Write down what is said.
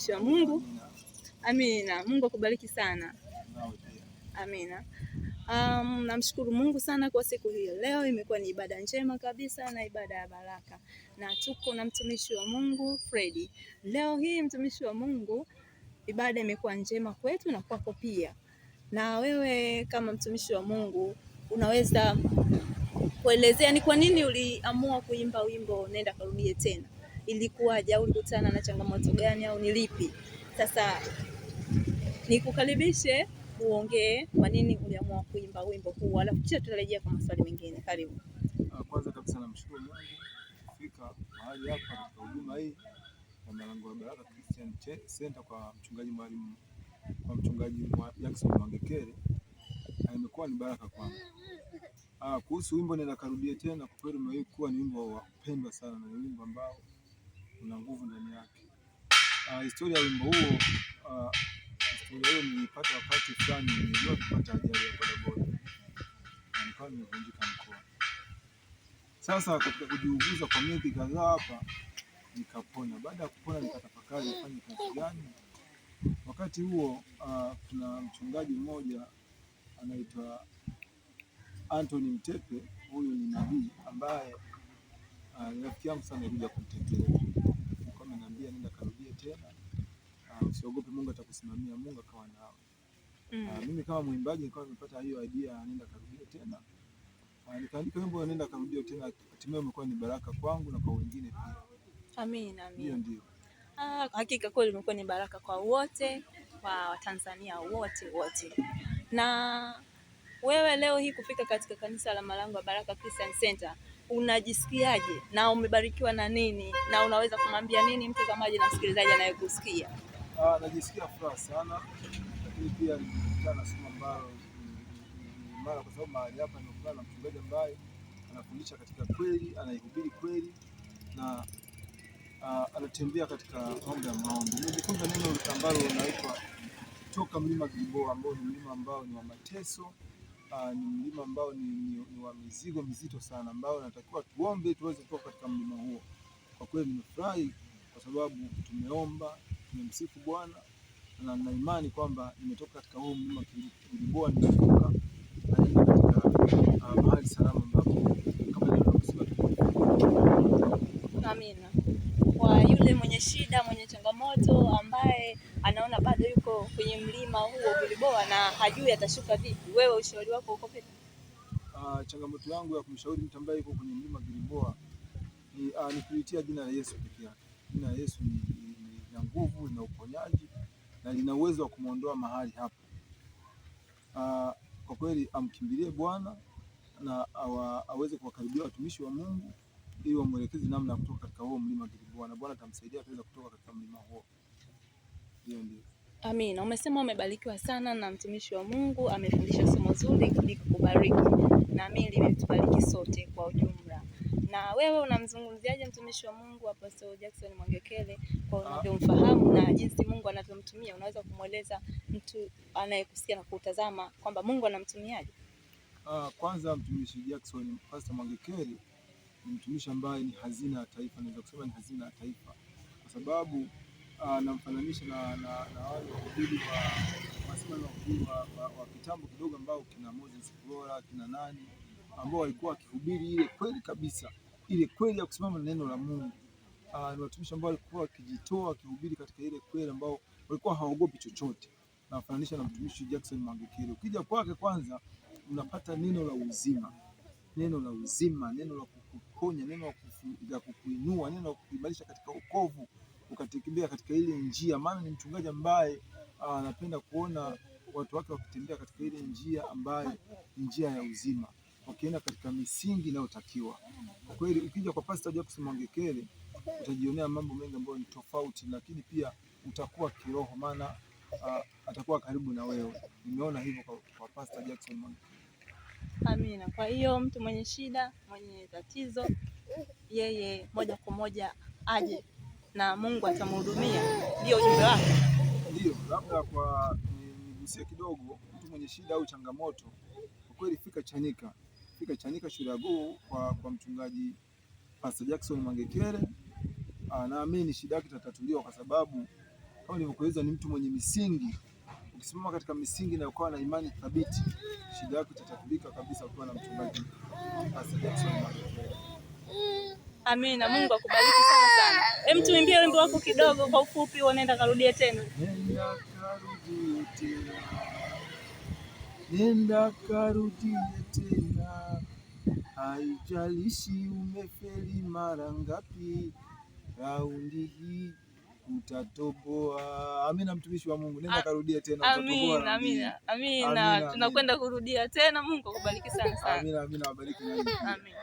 mtumishi wa Mungu. Amina. Mungu akubariki sana. Amina. Namshukuru Mungu sana kwa siku hiyo. Leo imekuwa ni ibada njema kabisa na ibada ya baraka, na tuko na mtumishi wa Mungu Fredi. Leo hii mtumishi wa Mungu, ibada imekuwa njema kwetu na kwako pia. Na wewe kama mtumishi wa Mungu unaweza kuelezea ni kwa nini uliamua kuimba wimbo Nenda Karudie Tena? Ilikuwaje, au ulikutana na changamoto gani, au ni lipi? Sasa nikukaribishe uongee kwa nini uliamua kuimba wimbo huu, alafu kisha tutarejea kwa maswali mengine. Karibu. Kwanza kabisa namshukuru Mungu kufika mahali hapa katika huduma hii ya Malango ya Baraka Christian Center kwa mchungaji mwalimu, kwa mchungaji Jackson Mwangekele. Imekuwa ni baraka kwangu. Kuhusu wimbo Nenda Karudie Tena, kwa kweli umekuwa ni wimbo wa kupendwa sana na wimbo ambao una nguvu ndani yake. Historia ya wimbo huo, historia hiyo nilipata wakati fulani nilijua kupata ajali ya bodaboda na nikawa nimevunjika mkono. Sasa katika kujiuguza kwa miezi kadhaa hapa nikapona. Baada ya kupona nikatafakari nifanye kazi gani. Wakati huo kuna mchungaji mmoja anaitwa Anthony Mtepe. Huyu ni nabii ambaye rafiki yangu sana alikuja kumtetea. Kwa ameniambia nenda karudie tena. Usiogope, Mungu atakusimamia. Mungu akawa nao. Mimi kama mwimbaji nilikuwa nimepata hiyo idea nenda karudie tena. Nikaandika wimbo Nenda Karudie Tena, hatimaye umekuwa ni baraka kwangu na kwa wengine pia. Amina. Ndio. Hakika kweli imekuwa ni baraka kwa wote, kwa Watanzania wote. Na wewe leo hii kufika katika kanisa la Malango ya Baraka Christian Center, unajisikiaje na umebarikiwa na nini, na unaweza kumwambia nini mtazamaji na msikilizaji anayekusikia? Najisikia furaha sana, lakini pia nimekutana na somo ambalo mara, kwa sababu mahali hapa nimekutana na mchungaji ambaye anafundisha katika kweli, anaihubiri kweli na anatembea katika mambo ya maombi. Nimejifunza neno ambalo linaitwa toka mlima Gilboa, ambao ni mlima ambao ni wa mateso, ni mlima ambao ni wa mizigo mizito sana, ambao natakiwa tuombe tuweze kutoka katika mlima huo. Kwa kweli nimefurahi kwa sababu tumeomba, tumemsifu Bwana na nina imani kwamba nimetoka katika huo mlima Gilboa, nimetoka naenda katika mahali salama ambapo kama nilivyosema. Amina. Kwa yule mwenye shida, mwenye changamoto, ambaye anaona bado yuko kwenye mlima huo Gilboa na hajui atashuka vipi, wewe ushauri wako uko vipi? Changamoto yangu ya kumshauri mtu ambaye yuko kwenye mlima Gilboa ni kulitia jina la Yesu pekee yake. Jina la Yesu lina nguvu, lina uponyaji na lina uwezo wa kumuondoa mahali hapo. Kwa kweli amkimbilie Bwana na aweze kuwakaribia watumishi wa Mungu ili wamwelekeze namna ya kutoka katika huo mlima Gilboa, na Bwana atamsaidia kuweza kutoka katika mlima huo. Ndio. Amina. Umesema umebarikiwa sana na mtumishi wa Mungu, amefundisha somo zuri kubariki, na mimi limetubariki sote kwa ujumla. Na wewe unamzungumziaje mtumishi wa Mungu Apostle Jackson Mwangekele kwa unavyomfahamu na jinsi Mungu anavyomtumia? Unaweza kumweleza mtu anayekusikia na kutazama kwamba Mungu anamtumiaje? Kwanza mtumishi Jackson Pastor Mwangekele ni mtumishi ambaye ni hazina ya taifa, naweza kusema ni hazina ya taifa, kwa sababu namfananisha na wale wahubiri wa kitambo kidogo ambao kina Moses Flora, kina nani ambao walikuwa wakihubiri ile kweli kabisa, ile kweli ya kusimama na neno la Mungu. Ni watumishi ambao walikuwa wakijitoa, wakihubiri katika ile kweli, ambao walikuwa hawaogopi chochote. Namfananisha na mtumishi Jackson Mwangekele. Ukija kwake, kwanza unapata neno la uzima, neno la kukuponya, neno la kukuinua, neno la kukuimarisha katika wokovu, ukatembea katika ile njia. Maana ni mchungaji ambaye anapenda kuona watu wake wakitembea katika ile njia ambayo ni njia ya uzima, wakienda katika misingi inayotakiwa. Kwa kweli ukija kwa Pastor Jackson Mwangekele utajionea mambo mengi ambayo ni tofauti, lakini pia utakuwa kiroho, maana atakuwa karibu na wewe. Nimeona hivyo kwa Pastor Jackson Mwangekele. Amina. Kwa hiyo mtu mwenye shida, mwenye tatizo, yeye moja kwa moja aje na Mungu atamhudumia. Ndio ujumbe wake. Ndio, labda kwa nigusie kidogo, mtu mwenye shida au changamoto, kwa kweli fika Chanika shule ya Go kwa mchungaji Pastor Jackson Mwangekele. Naamini shida yake itatatuliwa, kwa sababu kama nilivyokueleza, ni mtu mwenye misingi. Ukisimama katika misingi na ukawa na imani thabiti, shida yako itatatulika kabisa ukiwa na mchungaji Pastor Jackson Mwangekele. Amina. Mungu akubariki sana sana. Hem, tuimbie wimbo wako kidogo kwa ufupi, unaenda karudie tena. Nenda karudie tena, nenda karudie tena, haijalishi umefeli mara ngapi, raundi hii utatoboa. Amina, mtumishi wa Mungu, nenda karudie tena, utatoboa. Amina, amina. Tunakwenda kurudia tena. Mungu akubariki sana sana. Amina, amina, wabariki. Amina.